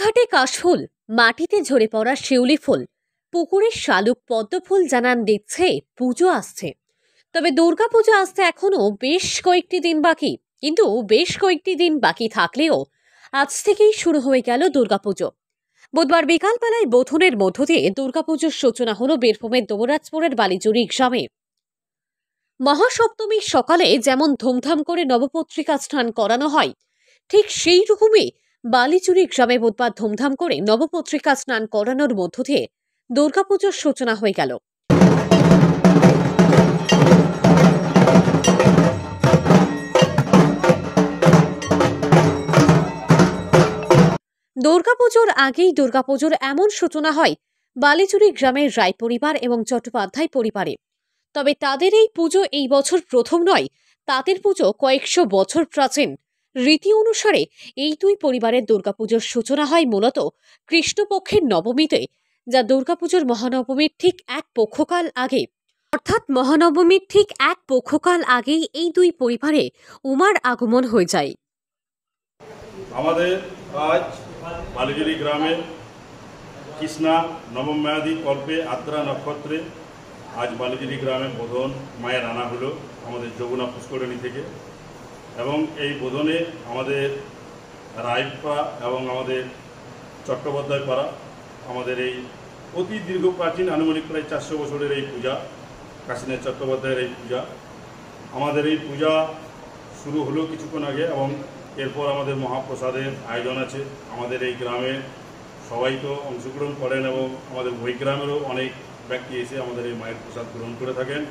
ঘাটে কাশফুল, মাটিতে ঝরে পড়া শিউলি ফুল, পুকুরের শালুক পদ্মফুল জানান দিচ্ছে পুজো আসছে। তবে দুর্গাপুজো আসতে এখনো বেশ কয়েকটি দিন বাকি। কিন্তু বেশ কয়েকটি দিন বাকি থাকলেও আজ থেকেই শুরু হয়ে গেল দুর্গাপুজো। বুধবার বিকালবেলায় বোধনের মধ্য দিয়ে দুর্গাপুজোর সূচনা হলো বীরভূমের দৌরাজপুরের বালিজুড়ি গ্রামে। মহাসপ্তমীর সকালে যেমন ধুমধাম করে নবপত্রিকা স্নান করানো হয়, ঠিক সেই রকমই বালিচুরি গ্রামে বুধবার ধুমধাম করে নবপত্রিকা স্নান করানোর মধ্য দিয়ে দুর্গাপুজোর সূচনা হয়ে গেল। দুর্গাপুজোর আগেই দুর্গাপুজোর এমন সূচনা হয় বালিচুরি গ্রামের রায় পরিবার এবং চট্টোপাধ্যায় পরিবারে। তবে তাদের এই পুজো এই বছর প্রথম নয়, তাদের পুজো কয়েকশো বছর প্রাচীন। রীতি অনুসারে এই দুই পরিবারের দুর্গাপুজোর সূচনা হয় মূলত কৃষ্ণপক্ষের নবমীতে, যা দুর্গাপুজোর মহানবমীর ঠিক এক পক্ষকাল আগে। অর্থাৎ মহানবমীর ঠিক এক পক্ষকাল আগেই এই দুই পরিবারে উমার আগমন হয়ে যায়। আমাদের আজ বালিজুরি গ্রামে কৃষ্ণা নবম মেয়াদি কল্পে আদ্রা নক্ষত্রে আজ বালিজুরি গ্রামে বোধন মায়ের আনা হলো আমাদের যমুনা পুষ্করিণী থেকে। এবং এই বোধনে আমাদের রায়পাড়া এবং আমাদের চট্টোপাধ্যায় পাড়া, আমাদের এই অতি দীর্ঘ প্রাচীন আনুমানিক প্রায় 400 বছরের এই পূজা, কাশীনাথ চট্টোপাধ্যায়ের এই পূজা। আমাদের এই পূজা শুরু হলো কিছুক্ষণ আগে এবং এরপর আমাদের মহাপ্রসাদের আয়োজন আছে। আমাদের এই গ্রামের সবাই তো অংশগ্রহণ করেন এবং আমাদের ওই গ্রামেরও অনেক ব্যক্তি এসে আমাদের এই মায়ের প্রসাদ গ্রহণ করে থাকেন।